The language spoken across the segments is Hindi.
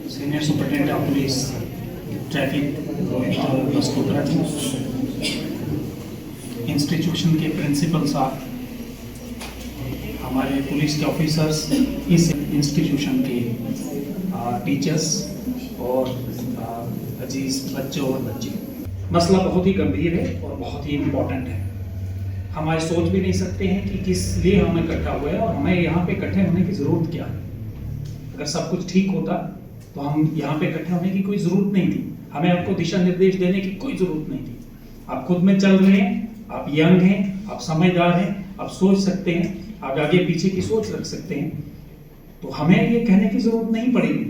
Senior superintendent of police traffic Rohit Baskotra ji, institution के प्रिंसिपल साहब, हमारे पुलिस के ऑफिसर्स, इस इंस्टीट्यूशन के टीचर्स और अजीज बच्चों और बच्चे। मसला बहुत ही गंभीर है और बहुत ही इम्पोर्टेंट है। हमारे सोच भी नहीं सकते हैं कि किस लिए हम इकट्ठा हुए हैं और हमें यहाँ पे इकट्ठे होने की ज़रूरत क्या है। अगर सब कुछ ठीक होता तो हम यहाँ पे इकट्ठे होने की कोई ज़रूरत नहीं थी। हमें आपको दिशा निर्देश देने की कोई ज़रूरत नहीं थी। आप खुद में चल रहे हैं, आप यंग हैं, आप समझदार हैं, आप सोच सकते हैं, आप आगे पीछे की सोच रख सकते हैं, तो हमें ये कहने की ज़रूरत नहीं पड़ेगी।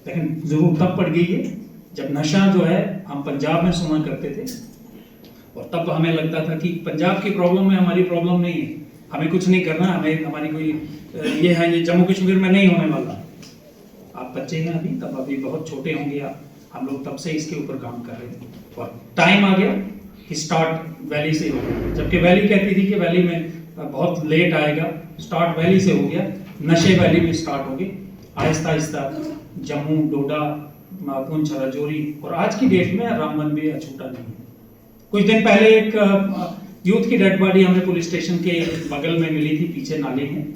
लेकिन ज़रूरत तब पड़ गई है जब नशा जो है हम पंजाब में सुना करते थे और तब हमें लगता था कि पंजाब की प्रॉब्लम है, हमारी प्रॉब्लम नहीं है, हमें कुछ नहीं करना, हमें हमारी कोई ये है, ये जम्मू कश्मीर में नहीं होने वाला। आप बच्चे हैं अभी, तब अभी बहुत छोटे होंगे आप, हम लोग तब से इसके ऊपर काम कर रहे हैं और टाइम आ गया कि स्टार्ट वैली से हो गया। जबकि वैली कहती थी कि वैली में बहुत लेट आएगा, स्टार्ट वैली से हो गया, नशे वैली में स्टार्ट हो गए, आहिस्ता आहिस्ता जम्मू, डोडा, पुंछ, राजौरी और आज की डेट में रामबन भी अछूता नहीं है। कुछ दिन पहले एक यूथ की डेड बॉडी हमें पुलिस स्टेशन के बगल में मिली थी, पीछे नाले में।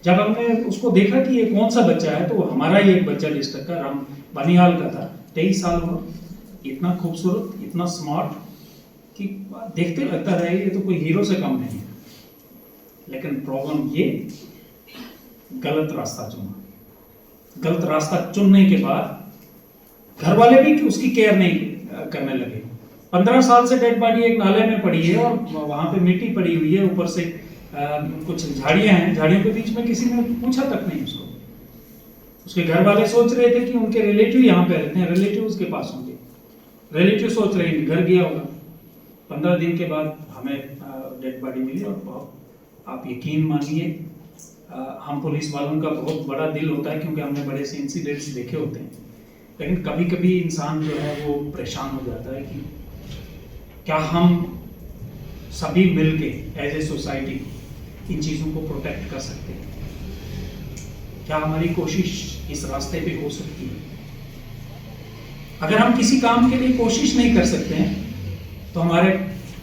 जब हमने उसको देखा कि ये कौन सा बच्चा है, तो हमारा ही एक बच्चा डिस्ट्रिक्ट का राम बनिहाल का था, 23 साल हुआ, इतना खूबसूरत, इतना स्मार्ट कि देखते लगता रहे ये तो कोई हीरो से कम नहीं है। लेकिन प्रॉब्लम ये, गलत रास्ता चुना। गलत रास्ता चुनने के बाद घर वाले भी उसकी केयर नहीं करने लगे। 15 साल से डेड बॉडी एक नाले में पड़ी है और वहां पे मिट्टी पड़ी हुई है, ऊपर से कुछ झाड़ियां हैं, झाड़ियों के बीच में किसी ने पूछा तक नहीं उसको। उसके घर वाले सोच रहे थे कि उनके रिलेटिव यहाँ पे रहते हैं, रिलेटिव उसके पास होंगे, रिलेटिव सोच रहे हैं घर गया होगा। 15 दिन के बाद हमें डेड बॉडी मिली और आप यकीन मानिए, हम पुलिस वालों का बहुत बड़ा दिल होता है क्योंकि हमने बड़े से इंसिडेंट्स देखे होते हैं, लेकिन कभी कभी इंसान जो है वो परेशान हो जाता है कि क्या हम सभी मिलके एज ए सोसाइटी इन चीज़ों को प्रोटेक्ट कर सकते हैं? क्या हमारी कोशिश इस रास्ते पे हो सकती है? अगर हम किसी काम के लिए कोशिश नहीं कर सकते हैं तो हमारे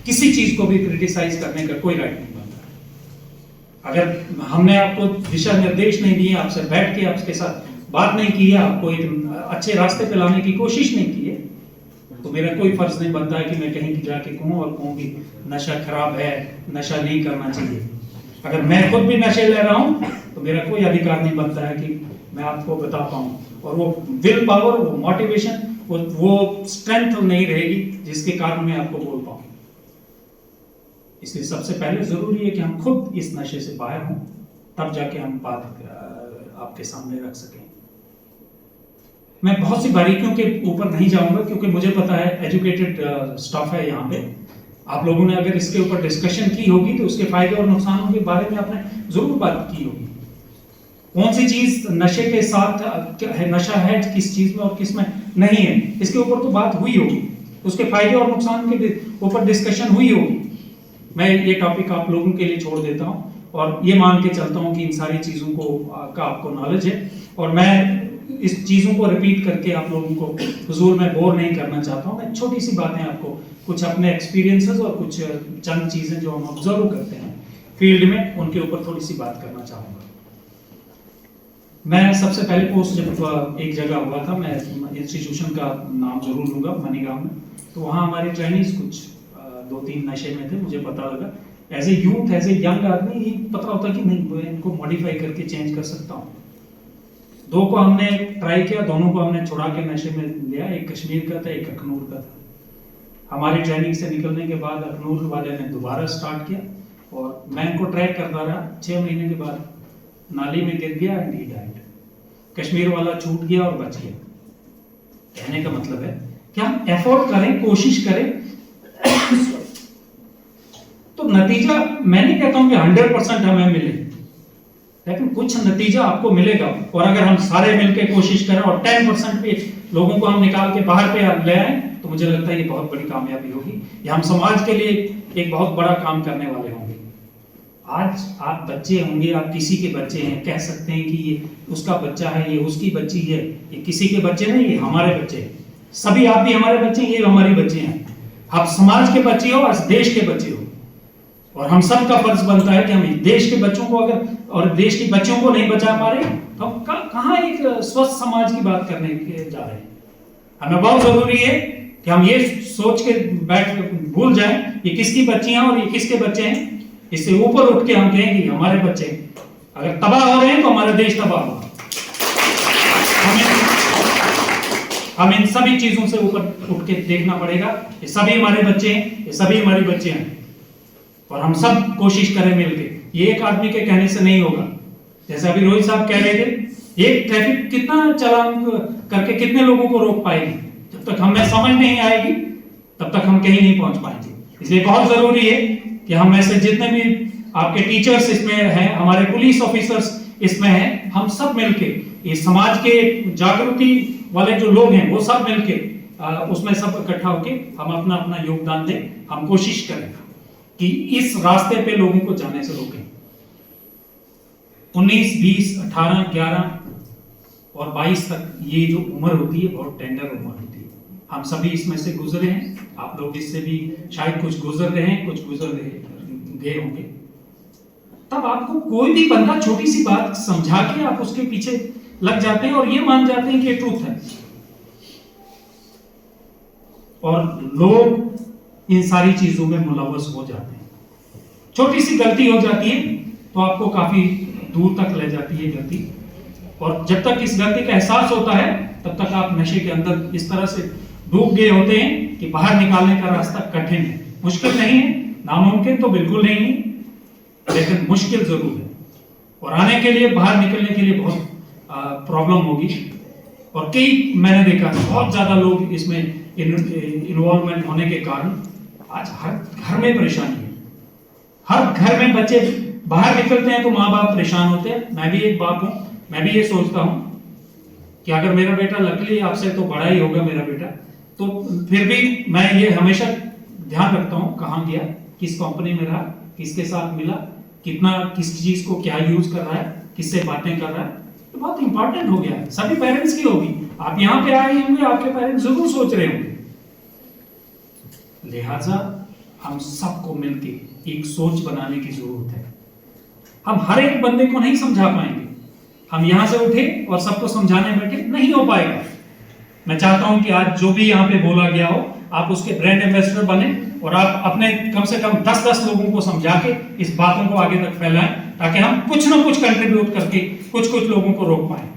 किसी चीज़ को भी क्रिटिसाइज करने का कोई राइट नहीं बनता। अगर हमने आपको दिशा निर्देश नहीं दिए, आपसे बैठ के आपके साथ बात नहीं की है, आपको एक अच्छे रास्ते पे लाने की कोशिश नहीं की है, तो मेरा कोई फर्ज नहीं बनता है कि मैं कहीं जाके कहूँ और कहूँ कि नशा खराब है, नशा नहीं करना चाहिए। अगर मैं खुद भी नशे ले रहा हूँ तो मेरा कोई अधिकार नहीं बनता है कि मैं आपको बता पाऊँ। और वो विल पावर, वो मोटिवेशन, वो स्ट्रेंथ नहीं रहेगी जिसके कारण मैं आपको बोल पाऊँ। इसलिए सबसे पहले जरूरी है कि हम खुद इस नशे से बाहर हों, तब जाके हम बात आपके सामने रख सकें। मैं बहुत सी बारीकियों के ऊपर नहीं जाऊंगा क्योंकि मुझे पता है एजुकेटेड स्टाफ है यहाँ पे। आप लोगों ने अगर इसके ऊपर डिस्कशन की होगी तो उसके फायदे और नुकसानों के बारे में आपने जरूर बात की होगी। कौन सी चीज नशे के साथ है, नशा है किस चीज में और किस में नहीं है, इसके ऊपर तो बात हुई होगी, उसके फायदे और नुकसान के ऊपर डिस्कशन हुई होगी। मैं ये टॉपिक आप लोगों के लिए छोड़ देता हूँ और ये मान के चलता हूँ कि इन सारी चीजों को का आपको नॉलेज है और मैं इस चीज़ों को रिपीट करके आप लोगों को हुजूर में बोर नहीं करना चाहता हूँ। मैं छोटी सी बातें आपको, कुछ अपने एक्सपीरियंसेस और कुछ चंद चीज़ें जो हम ऑब्जर्व करते हैं फील्ड में, उनके ऊपर थोड़ी सी बात करना चाहूँगा। मैं सबसे पहले पोस्ट जब एक जगह हुआ था, मैं इंस्टीट्यूशन का नाम जरूर लूँगा, मनीगांव में, तो वहाँ हमारे ट्रेनिंग्स कुछ 2-3 नशे में थे। मुझे पता लगा as a youth, as a young आदमी, ये पता होता कि नहीं मैं इनको मॉडिफाई करके चेंज कर सकता हूँ। 2 को हमने ट्राई किया, दोनों को हमने छुड़ा के नशे में लिया। एक कश्मीर का था, एक अखनूर का था। हमारी ट्रेनिंग से निकलने के बाद अखनूर वाले ने दोबारा स्टार्ट किया और मैं इनको ट्रैक करता रहा। 6 महीने के बाद नाली में गिर गया एंड ही डाइड। कश्मीर वाला छूट गया और बच गया। कहने का मतलब है कि हम एफर्ट करें, कोशिश करें तो नतीजा, मैं नहीं कहता हूं कि 100% हमें मिले, लेकिन कुछ नतीजा आपको मिलेगा। और अगर हम सारे मिलकर कोशिश करें और 10% भी लोगों को हम निकाल के बाहर पे ले आए तो मुझे लगता है ये बहुत बड़ी कामयाबी होगी। ये हम समाज के लिए एक बहुत बड़ा काम करने वाले होंगे। आज आप बच्चे होंगे, आप किसी के बच्चे हैं, कह सकते हैं कि ये उसका बच्चा है, ये उसकी बच्ची है, ये किसी के बच्चे नहीं, ये हमारे बच्चे हैं। सभी आप भी हमारे बच्चे हैं, ये हमारे बच्चे हैं। आप समाज के बच्चे हो और देश के बच्चे हो, और हम सब का फर्ज बनता है कि हम देश के बच्चों को अगर और देश की बच्चों को नहीं बचा पा रहे तो हम कहाँ एक स्वस्थ समाज की बात करने के जा रहे हैं। हमें बहुत जरूरी है कि हम ये सोच के भूल जाएं ये किसकी बच्चियां और ये किसके बच्चे हैं। इससे ऊपर उठ के हम कहें कि हमारे बच्चे अगर तबाह हो रहे हैं तो हमारा देश तबाह होगा। हम इन सभी चीजों से ऊपर उठ के देखना पड़ेगा। ये सभी हमारे बच्चे हैं, ये सभी हमारी बच्चे हैं, और हम सब कोशिश करें मिलके। ये एक आदमी के कहने से नहीं होगा। जैसे अभी रोहित साहब कह रहे थे, एक ट्रैफिक कितना चालान करके कितने लोगों को रोक पाएगी? जब तक हमें समझ नहीं आएगी तब तक हम कहीं नहीं पहुंच पाएंगे। इसलिए बहुत जरूरी है कि हम ऐसे जितने भी आपके टीचर्स इसमें हैं, हमारे पुलिस ऑफिसर्स इसमें हैं, हम सब मिलके इस समाज के जागृति वाले जो लोग हैं वो सब मिलके उसमें सब इकट्ठा होके हम अपना अपना योगदान दें। हम कोशिश करें कि इस रास्ते पे लोगों को जाने से रोकें। 19, 20, 18, 11 और 22 तक ये जो उम्र होती है बहुत टेंडर उम्र होती है। हम सभी इसमें से गुजरे हैं, आप लोग इससे भी शायद कुछ गुजर रहे हैं, कुछ गुजर गए होंगे। तब आपको कोई भी बंदा छोटी सी बात समझा के आप उसके पीछे लग जाते हैं और ये मान जाते हैं कि ये ट्रूथ है, और लोग इन सारी चीजों में मुलव्वस हो जाते हैं। छोटी सी गलती हो जाती है तो आपको काफी दूर तक ले जाती है गलती, और जब तक इस गलती का एहसास होता है तब तक आप नशे के अंदर इस तरह से डूब गए होते हैं कि बाहर निकालने का रास्ता कठिन है। मुश्किल नहीं है, नामुमकिन तो बिल्कुल नहीं है, लेकिन मुश्किल जरूर है, और आने के लिए, बाहर निकलने के लिए बहुत प्रॉब्लम होगी। और कई मैंने देखा बहुत ज्यादा लोग इसमें इन्वॉल्वमेंट होने के कारण आज हर घर में परेशानी है। हर घर में बच्चे बाहर निकलते हैं तो माँ बाप परेशान होते हैं। मैं भी एक बाप हूं, मैं भी ये सोचता हूं कि अगर मेरा बेटा, लकीली आपसे तो बड़ा ही होगा मेरा बेटा, तो फिर भी मैं ये हमेशा ध्यान रखता हूं कहां गया, किस कंपनी में रहा, किसके साथ मिला, कितना किस चीज को क्या यूज कर रहा है, किससे बातें कर रहा है। तो बहुत इंपॉर्टेंट हो गया है, सभी पेरेंट्स की होगी। आप यहां पे आए होंगे, आपके पेरेंट्स जरूर सोच रहे होंगे। लिहाजा हम सबको मिलकर एक सोच बनाने की जरूरत है। हम हर एक बंदे को नहीं समझा पाएंगे। हम यहां से उठे और सबको समझाने बैठे, नहीं हो पाएगा। मैं चाहता हूं कि आज जो भी यहां पे बोला गया हो, आप उसके ब्रांड एम्बेसडर बने और आप अपने कम से कम 10-10 लोगों को समझा के इस बातों को आगे तक फैलाएं, ताकि हम कुछ ना कुछ कंट्रीब्यूट करके कुछ लोगों को रोक पाए।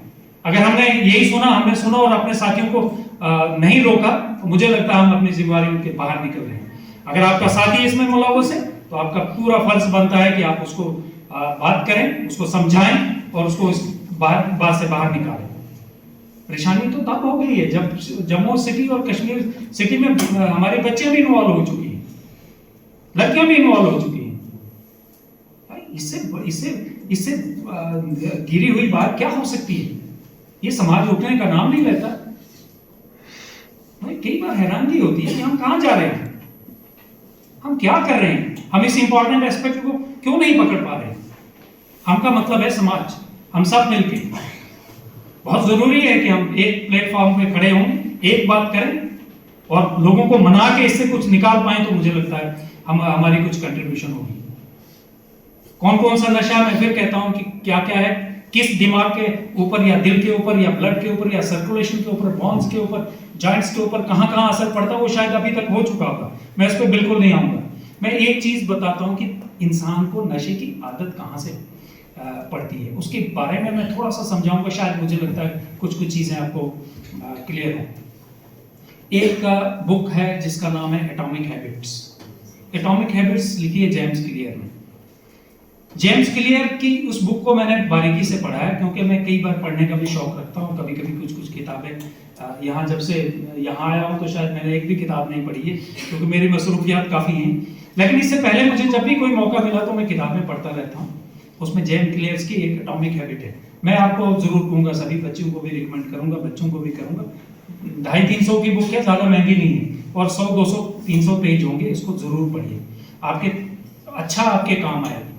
अगर हमने यही सुना, हमने सुना और अपने साथियों को नहीं रोका, तो मुझे लगता है हम अपनी जिम्मेदारियों के बाहर निकल रहे हैं। अगर आपका साथी इसमें मुलव्वस है तो आपका पूरा फर्ज बनता है कि आप उसको बात करें, उसको समझाएं और उसको इस बात से बाहर निकालें। परेशानी तो तब हो गई है जब जम्मू सिटी और कश्मीर सिटी में हमारे बच्चे भी इन्वॉल्व हो चुकी हैं, लड़कियां भी इन्वॉल्व हो चुकी हैं। इससे गिरी हुई बात क्या हो सकती है? ये समाज उठने का नाम नहीं लेता। कई बार हैरानगी होती है कि हम कहां जा रहे हैं, हम क्या कर रहे हैं, हम इस इंपॉर्टेंट एस्पेक्ट को क्यों नहीं पकड़ पा रहे हैं। हम का मतलब है समाज, हम सब मिलके। बहुत जरूरी है कि हम एक प्लेटफॉर्म पे खड़े हों, एक बात करें और लोगों को मना के इससे कुछ निकाल पाए, तो मुझे लगता है हमारी कुछ कंट्रीब्यूशन होगी। कौन कौन सा नशा, मैं फिर कहता हूं कि क्या क्या है, किस दिमाग के ऊपर या दिल के ऊपर या ब्लड के ऊपर या सर्कुलेशन के ऊपर, बॉन्स के ऊपर, जॉइंट्स के ऊपर कहां कहां असर पड़ता है, वो शायद अभी तक हो चुका होगा। मैं इस पर बिल्कुल नहीं आऊंगा। मैं एक चीज बताता हूं कि इंसान को नशे की आदत कहां से पड़ती है, उसके बारे में मैं थोड़ा सा समझाऊंगा। शायद मुझे लगता है कुछ चीजें आपको क्लियर हो। एक बुक है जिसका नाम है एटॉमिक हैबिट्स। एटॉमिक हैबिट्स लिखी है जेम्स क्लियर ने। जेम्स क्लियर की उस बुक को मैंने बारीकी से पढ़ा है, क्योंकि मैं कई बार पढ़ने का भी शौक रखता हूँ। कभी कभी कुछ किताबें यहाँ जब से यहाँ आया हूँ तो शायद मैंने एक भी किताब नहीं पढ़ी है, क्योंकि मेरी मसरूफियात काफ़ी हैं। लेकिन इससे पहले मुझे जब भी कोई मौका मिला तो मैं किताबें पढ़ता रहता हूँ। उसमें जेम्स क्लियर की एक एटॉमिक हैबिट है। मैं आपको जरूर कहूँगा, सभी बच्चों को भी रिकमेंड करूँगा, बच्चों को भी करूँगा। 250-300 की बुक है, ज़्यादा महंगी नहीं है, और 100-200-300 पेज होंगे। इसको जरूर पढ़िए, आपके काम आएगी।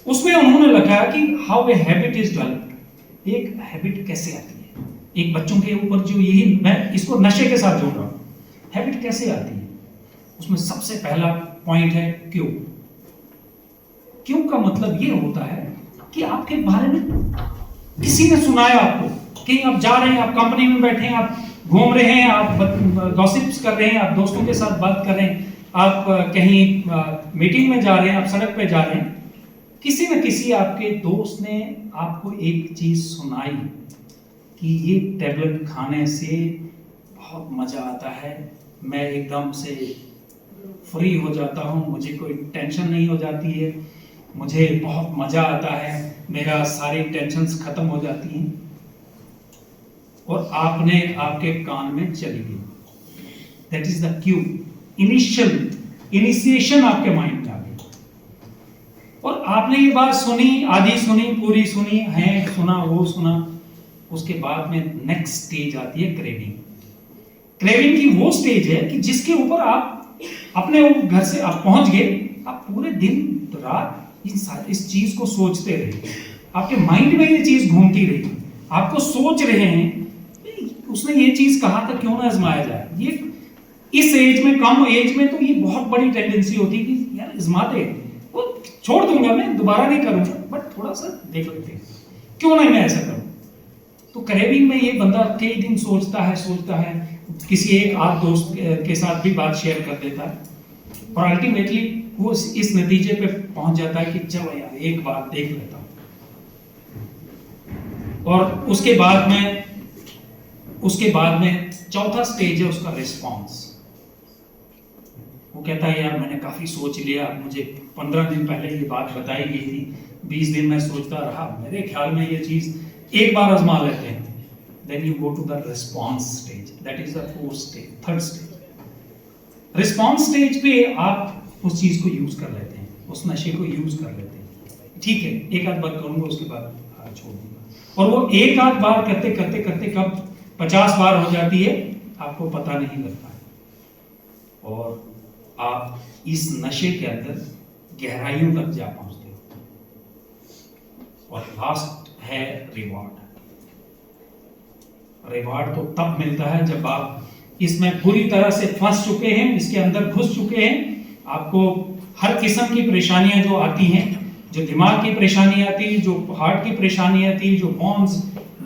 उसमें उन्होंने लिखा कि how a habit is developed, एक हैबिट कैसे आती है, एक बच्चों के ऊपर जो, यही मैं इसको नशे के साथ जोड़ रहा हूं, हैबिट कैसे आती है। उसमें सबसे पहला पॉइंट है क्यों। क्यों का मतलब ये होता है कि आपके बारे में किसी ने सुनाया आपको, कि आप जा रहे हैं, आप कंपनी में बैठे हैं, आप घूम रहे हैं, आप गॉसिप्स कर रहे हैं, आप दोस्तों के साथ बात कर रहे हैं, आप कहीं मीटिंग में जा रहे हैं, आप सड़क पे जा रहे हैं, किसी न किसी आपके दोस्त ने आपको एक चीज सुनाई कि ये टेबलेट खाने से बहुत मजा आता है, मैं एकदम से फ्री हो जाता हूँ, मुझे कोई टेंशन नहीं हो जाती है, मुझे बहुत मजा आता है, मेरा सारी टेंशन्स खत्म हो जाती हैं, और आपने आपके कान में चली गई। That is the Q, initiation आपके माइंड में आ गई, और आपने ये बात सुनी, आधी सुनी, पूरी सुनी है, सुना वो सुना, उसके बाद में नेक्स्ट स्टेज आती है क्रेविंग। क्रेविंग की वो स्टेज है कि जिसके ऊपर आप अपने घर से आप पहुंच गए, आप पूरे दिन रात इस चीज को सोचते रहे, आपके माइंड में ये चीज घूमती रही, आपको सोच रहे हैं उसने ये चीज कहा था, क्यों ना आजमाया जाए। ये इस एज में, कम एज में, तो ये बहुत बड़ी टेंडेंसी होती है कि यार आजमाते, वो छोड़ दूंगा, मैं दोबारा नहीं करूंगा, बट थोड़ा सा देख लेते हैं, क्यों नहीं मैं ऐसा करूं। तो क्रेविंग में ये बंदा कई दिन सोचता है, किसी एक आध दोस्त के साथ भी बात शेयर कर देता है, और अल्टीमेटली वो इस नतीजे पे पहुंच जाता है कि चलो यार एक बार देख लेता हूं। और उसके बाद में चौथा स्टेज है उसका रिस्पॉन्स। वो कहता है यार मैंने काफी सोच लिया, मुझे 15 दिन पहले ये बात बताई गई थी, 20 दिन मैं सोचता रहा, मेरे ख्याल में ये चीज एक बार आजमा लेते हैं। Then you go to the response stage. That is the fourth stage, third stage. Response stage पे आप उस चीज को यूज कर लेते हैं, उस नशे को यूज कर लेते हैं। ठीक है, एक आध बार करूंगा, उसके बाद छोड़ दूंगा, और वो एक आध बार करते करते करते कब 50 बार हो जाती है आपको पता नहीं लगता है, और आप इस नशे के अंदर गहराइयों तक जा पहुंचते हो। और लास्ट है रिवॉर्ड। रिवॉर्ड तो तब मिलता है जब आप इसमें पूरी तरह से फंस चुके हैं, इसके अंदर घुस चुके हैं, आपको हर किस्म की परेशानियां जो आती हैं, जो दिमाग की परेशानी आती है, जो हार्ट की परेशानी आती है, जो बोन्स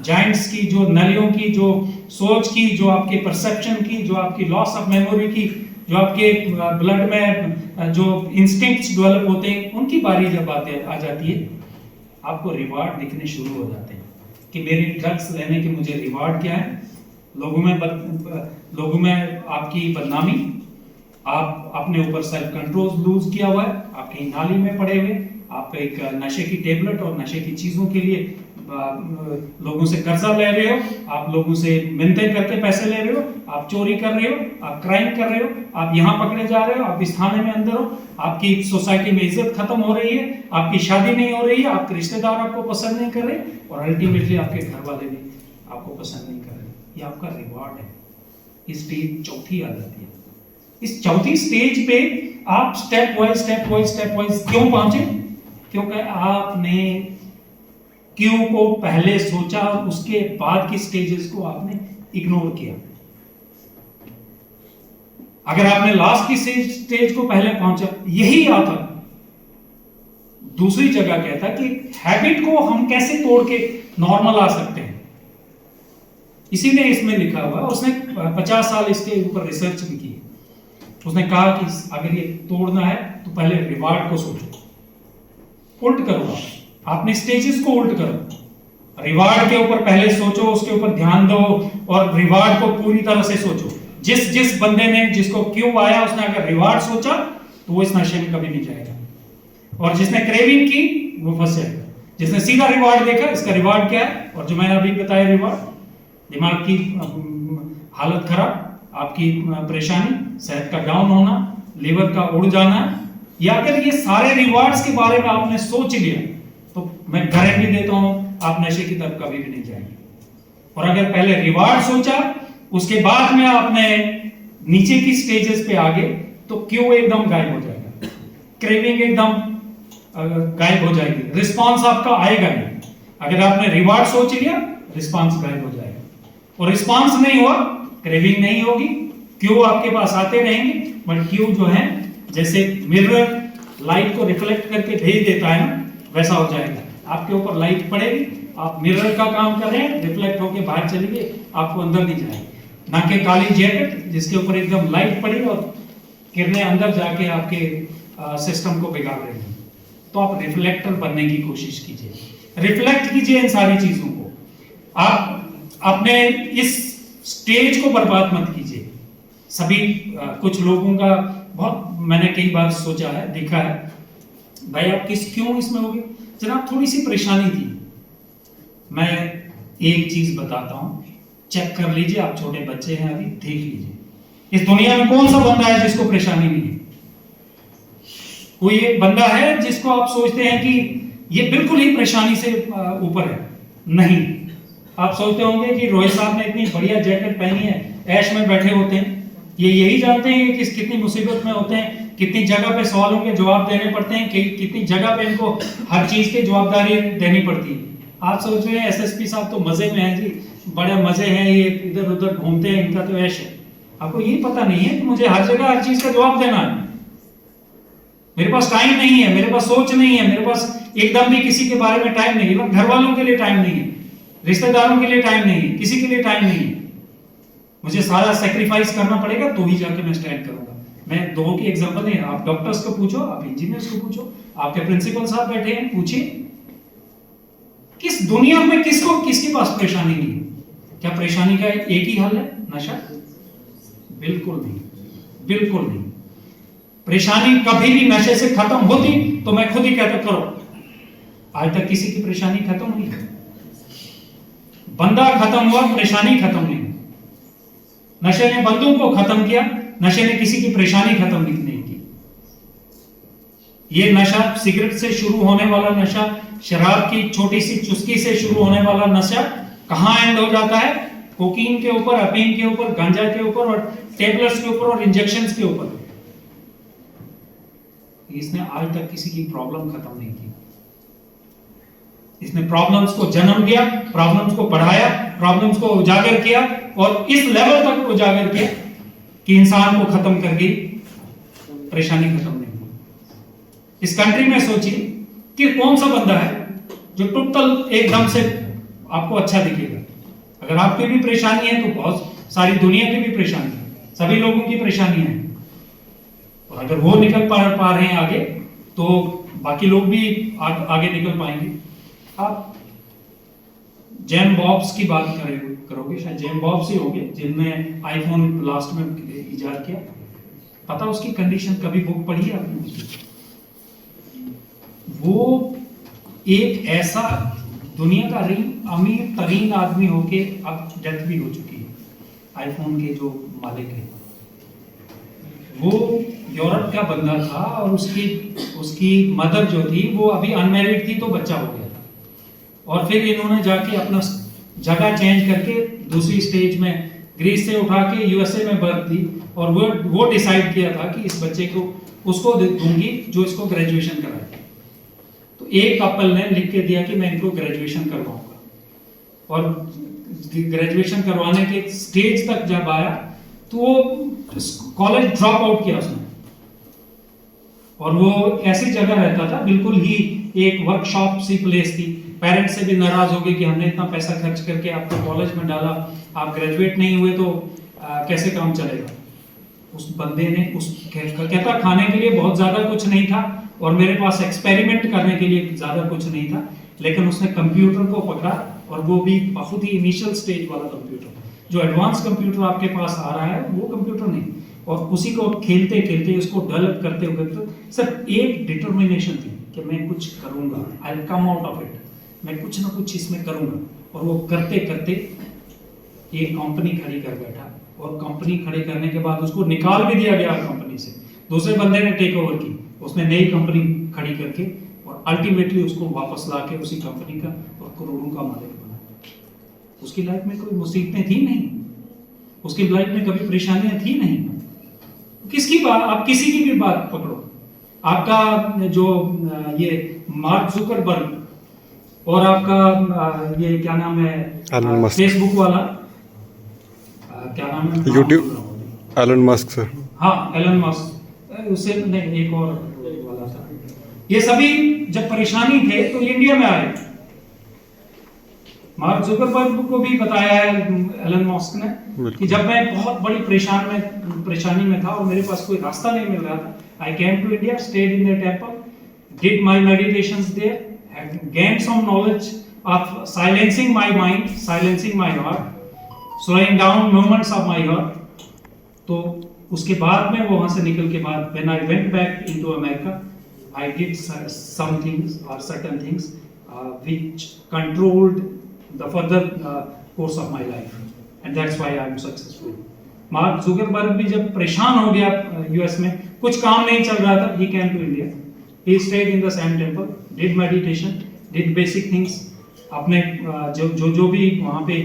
जॉइंट्स की, जो नलियों की, जो सोच की, जो आपके परसेप्शन की, जो आपकी लॉस ऑफ मेमोरी की, जो आपके ब्लड में जो इंस्टिंक्ट्स डेवलप होते हैं, उनकी बारी जब आ जाती है, आपको रिवॉर्ड दिखने शुरू हो जाते हैं कि मेरी ड्रग्स लेने के मुझे रिवॉर्ड क्या है। लोगों में आपकी बदनामी, आप अपने ऊपर सेल्फ कंट्रोल लूज किया हुआ है, आप कहीं नाली में पड़े हुए, आप एक नशे की टेबलेट और नशे की चीजों के लिए लोगों से कर्जा ले रहे हो, आप लोगों से मिन्नतें करके पैसे ले रहे हो, आप चोरी कर रहे हो, आप क्राइम कर रहे हो, आप यहाँ पकड़े जा रहे हो, आप इस थाने में अंदर हो, आपकी सोसाइटी में इज्जत खत्म हो रही है, आपकी शादी नहीं हो रही है, आपके रिश्तेदार आपको पसंद नहीं कर रहे, और अल्टीमेटली आपके घर वाले भी आपको पसंद नहीं कर रहे। ये आपका रिवॉर्ड है। इस स्टेज चौथी आ जाती है। इस चौथी स्टेज पे आप स्टेप वाइज क्यों पहुंचे? क्योंकि आपने क्यों को पहले सोचा, उसके बाद की स्टेजेस को आपने इग्नोर किया। अगर आपने लास्ट की स्टेज को पहले पहुंचा, यही आता दूसरी जगह कहता कि हैबिट को हम कैसे तोड़ के नॉर्मल आ सकते हैं। इसीलिए इसमें लिखा हुआ है, उसने 50 साल इसके ऊपर रिसर्च भी की। उसने कहा कि अगर ये तोड़ना है तो पहले रिवार्ड को सोचो, उल्ट करो, आपने स्टेजेस को उल्ट करो। रिवार्ड के ऊपर पहले सोचो, उसके ऊपर ध्यान दो, और रिवार्ड को पूरी तरह से सोचो। जिस बंदे ने, जिसको क्यों आया, उसने अगर रिवार्ड सोचा तो वो इस नशे में कभी नहीं जाएगा, और जिसने क्रेविंग की वो फंस जाएगा। जिसने सीधा रिवार्ड देखा, इसका रिवार्ड क्या है, और जो मैंने अभी बताया रिवार्ड, दिमाग की हालत खराब, आपकी परेशानी, सेहत का डाउन होना, लीवर का उड़ जाना, या अगर ये सारे रिवार्ड्स के बारे में आपने सोच लिया तो मैं गारंटी देता हूं आप नशे की तरफ कभी भी नहीं जाएंगे। और अगर पहले रिवार्ड सोचा, उसके बाद में आपने नीचे की स्टेजेस पे आ गए, तो क्यों एकदम गायब हो जाएगा, क्रेविंग एकदम गायब हो जाएगी, रिस्पॉन्स आपका आएगा नहीं। अगर आपने रिवार्ड सोच लिया, रिस्पॉन्स गायब हो जाएगा, और रिस्पॉन्स नहीं हुआ, क्रेविंग नहीं होगी, क्यों आपके पास आते रहेंगे, बट क्यों जो है जैसे मिरर लाइट को रिफ्लेक्ट करके भेज देता है ना, वैसा हो जाएगा। आपके ऊपर लाइट पड़ेगी, आप मिरर का काम कर रहे हैं, रिफ्लेक्ट होके बाहर चली गई, आपको अंदर नहीं जाएगी। ना कि काली जैकेट जिसके ऊपर एकदम लाइट पड़ी और किरणें अंदर जाके आपके सिस्टम को बिगाड़ रही हैं। तो आप रिफ्लेक्टर बनने की कोशिश कीजिए, रिफ्लेक्ट कीजिए इन सारी चीजों को। आप अपने इस स्टेज को बर्बाद मत कीजिए। सभी कुछ लोगों का बहुत मैंने कई बार सोचा है, देखा है, भाई आप क्यों इसमें हो गए जनाब, थोड़ी सी परेशानी थी। मैं एक चीज बताता हूं, चेक कर लीजिए, आप छोटे बच्चे हैं अभी, देख लीजिए इस दुनिया में कौन सा बंदा है जिसको परेशानी नहीं है। कोई एक बंदा है जिसको आप सोचते हैं कि ये बिल्कुल ही परेशानी से ऊपर है? नहीं। आप सोचते होंगे कि रोहित साहब ने इतनी बढ़िया जैकेट पहनी है, ऐश में बैठे होते हैं, ये यही जानते हैं कि कितनी मुसीबत में होते हैं, कितनी जगह पे सवालों के जवाब देने पड़ते हैं, कितनी जगह पे इनको हर चीज की जवाबदारी देनी पड़ती है। आप सोच रहे हैं एसएसपी साहब तो मजे में हैं जी, बड़े मजे हैं, ये इधर उधर घूमते हैं, इनका तो ऐश है। आपको ये पता नहीं है कि मुझे हर जगह हर चीज का जवाब देना है। मेरे पास टाइम नहीं है, मेरे पास सोच नहीं है, मेरे पास एकदम भी किसी के बारे में टाइम नहीं है, घर वालों के लिए टाइम नहीं है, रिश्तेदारों के लिए टाइम नहीं है, किसी के लिए टाइम नहीं है। मुझे सारा सेक्रीफाइस करना पड़ेगा तो ही जाके मैं स्टैंड करूंगा। मैं दो की एग्जांपल है, आप डॉक्टर्स को पूछो, आप इंजीनियर्स को पूछो, आपके प्रिंसिपल साहब बैठे हैं, पूछिए किस दुनिया में किसके पास परेशानी नहीं है? क्या परेशानी का एक ही हल है? नशा? बिल्कुल नहीं, बिल्कुल नहीं। परेशानी कभी भी नशे से खत्म होती तो मैं खुद ही कहता करो। आज तक किसी की परेशानी खत्म हुई? बंदा खत्म हुआ, परेशानी खत्म नहीं। नशे ने बंदों को खत्म किया, नशे ने किसी की परेशानी खत्म नहीं की। ये नशा सिगरेट से शुरू होने वाला नशा, शराब की छोटी सी चुस्की से शुरू होने वाला नशा कहां एंड हो जाता है? कोकीन के ऊपर, अफीम के ऊपर, गांजा के ऊपर और टेबलेट्स के ऊपर और इंजेक्शंस के ऊपर। इसने आज तक किसी की प्रॉब्लम खत्म नहीं की। इसने प्रॉब्लम्स को जन्म दिया, प्रॉब्लम्स को बढ़ाया, प्रॉब्लम्स को उजागर किया और इस लेवल तक उजागर किया कि इंसान को खत्म कर गई, परेशानी खत्म नहीं हुई। इस कंट्री में सोचिए कि कौन सा बंदा है जो टोटल एकदम से आपको अच्छा दिखेगा। अगर आपकी भी परेशानी है तो बहुत सारी दुनिया की भी परेशानी है, सभी लोगों की परेशानी है, और अगर वो निकल पा रहे हैं आगे तो बाकी लोग भी आगे निकल पाएंगे। आप जेम बॉब्स की बात करोगे, शायद जेम बॉब्स ही होंगे जिनने आईफोन लास्ट में इजाद किया। पता उसकी कंडीशन कभी बुक पढ़ी है आपने? वो एक ऐसा दुनिया का अमीर तरीन आदमी होके अब डेथ भी हो चुकी है, आईफोन के जो मालिक है। वो यूरोप का बंदा था और उसकी मदर जो थी वो अभी अनमैरिड थी, तो बच्चा हो गया था, और फिर इन्होंने जाके अपना जगह चेंज करके दूसरी स्टेज में ग्रीस से उठा के यूएसए में बर्थ दी, और वो डिसाइड किया था कि इस बच्चे को उसको दूंगी जो इसको ग्रेजुएशन कराए। तो एक कपल ने लिख के दिया कि मैं इनको ग्रेजुएशन करवाऊंगा, और ग्रेजुएशन करवाने के स्टेज तक जब आया तो वो कॉलेज ड्रॉप आउट किया उसने, और वो ऐसी जगह रहता था, बिल्कुल ही एक वर्कशॉप सी प्लेस थी। पेरेंट्स से भी नाराज हो गए कि हमने इतना पैसा खर्च करके आपको कॉलेज में डाला, आप ग्रेजुएट नहीं हुए तो कैसे काम चलेगा। उस बंदे ने कहता खाने के लिए बहुत ज्यादा कुछ नहीं था और मेरे पास एक्सपेरिमेंट करने के लिए ज्यादा कुछ नहीं था, लेकिन उसने कंप्यूटर को पकड़ा, और वो भी बहुत ही इनिशियल स्टेज वाला कंप्यूटर, जो एडवांस कंप्यूटर आपके पास आ रहा है वो कंप्यूटर नहीं, और उसी को खेलते खेलते उसको डेवलप करते हुए तो सिर्फ एक डिटर्मिनेशन थी कि मैं कुछ करूंगा, I will come out of it, मैं कुछ ना कुछ इसमें करूंगा। और वो करते करते एक कंपनी खड़ी कर बैठा, और कंपनी खड़ी करने के बाद उसको निकाल भी दिया गया कंपनी से, दूसरे बंदे ने टेक ओवर की, उसने नई कंपनी खड़ी करके और अल्टीमेटली उसको वापस ला के उसी कंपनी का और करोड़ों का मालिक बना। उसकी लाइफ में कोई मुसीबतें थी नहीं, उसकी लाइफ में कभी परेशानियां थी नहीं। किसकी बात, आप किसी की भी बात पकड़ो, आपका जो ये मार्क जुकरबर्ग और आपका ये क्या नाम है फेसबुक वाला क्या नाम है यूट्यूब एलन मस्क सर। हाँ एलन मस्क, उससे नहीं एक और वाला था। ये सभी जब परेशानी थे तो इंडिया में आए। मार्क जुकरबर्ग को भी बताया है एलन मस्क ने कि जब मैं बहुत बड़ी परेशानी में था और मेरे पास कोई रास्ता नहीं मिल रहा था, I came to India, stayed in the temple, did my meditations there, had gained some knowledge of silencing my mind, silencing my heart, slowing down movements of my heart. तो उसके बाद में वहां से निकल के बाद when I went back into America, I did some things or certain things which controlled the further course of my life, and that's why I am successful. Mark Zuckerberg भी जब परेशान हो गया यूएस में, कुछ काम नहीं चल रहा था, he came to India. He stayed in the same temple, did meditation, did basic things. अपने जो भी वहाँ पे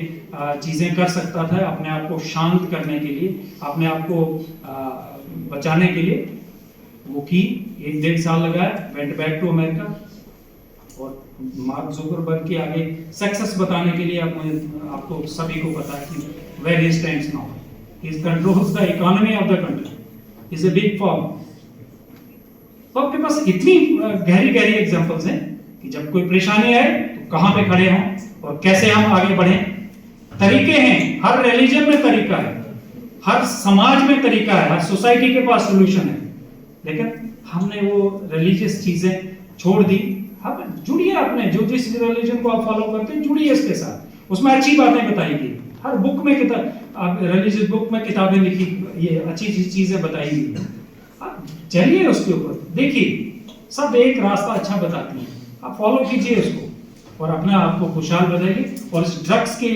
चीज़ें कर सकता था अपने आप को शांत करने के लिए, अपने आप को बचाने के लिए, वो की। 1-1.5 साल लगाया, went back to America। और मार्क जुकरबर्ग की आगे सक्सेस बताने के लिए आपको सभी को पता है कि where he stands now. He controls the economy of the country. He is a big firm. तो आपके पास इतनी गहरी गहरी एग्जांपल्स हैं कि जब कोई परेशानी आए तो कहाँ पे खड़े हों और कैसे हम आगे बढ़ें। तरीके हैं, हर रिलीजन में तरीका है, हर समाज में तरीका है, हर सोसाइटी के पास सोल्यूशन है, लेकिन हमने वो रिलीजियस चीजें छोड़ दी। हम जुड़िए अपने जो जिस रिलीजन को आप फॉलो करते हैं, जुड़िए इसके साथ, उसमें अच्छी बातें बताई गई। हर बुक में रिलीजियस बुक में किताबें लिखी, ये अच्छी चीजें बताई गई, चलिए उसके ऊपर, देखिए सब एक रास्ता अच्छा बताती हैं, आप फॉलो कीजिए उसको और अपने आप को खुशहाल बनाइए। और इस ड्रग्स के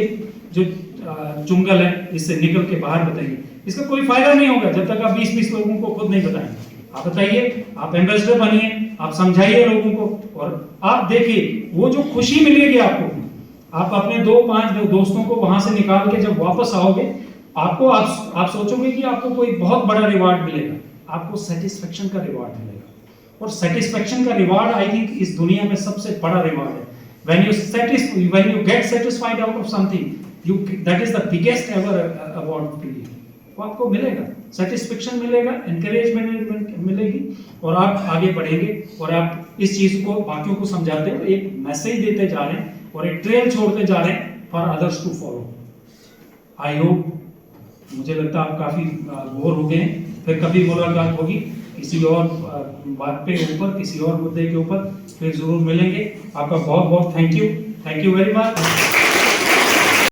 जो चुंगल है इससे निकल के बाहर बताइए। इसका कोई फायदा नहीं होगा जब तक आप 20-20 लोगों को खुद नहीं बताएंगे। आप बताइए, आप एम्बेसडर बनिए, आप समझाइए लोगों को और आप देखिए वो जो खुशी मिलेगी आपको, आप अपने 2-5 दोस्तों को वहां से निकाल के जब वापस आओगे, आपको आप सोचोगे कि आपको कोई बहुत बड़ा रिवार्ड मिलेगा, आपको सेटिस्फेक्शन का रिवार्ड मिलेगा। और सेटिस्फेक्शन का रिवार्ड आई थिंक इस दुनिया में सबसे बड़ा रिवार्ड है। when you get satisfied out of something, that is the biggest ever award to you. वो आपको मिलेगा, सेटिस्फेक्शन मिलेगा, एनकरेजमेंट मिलेगी और आप आगे बढ़ेंगे और आप इस चीज को बाकियों को समझाते हो, एक मैसेज देते जा रहे हैं और एक ट्रेल छोड़ते जा रहे हैं for others to follow. I hope, मुझे लगता है आप काफी बोर हो गए हैं। फिर कभी मुलाकात होगी किसी और बात पे ऊपर, किसी और मुद्दे के ऊपर फिर जरूर मिलेंगे। आपका बहुत बहुत थैंक यू वेरी मच।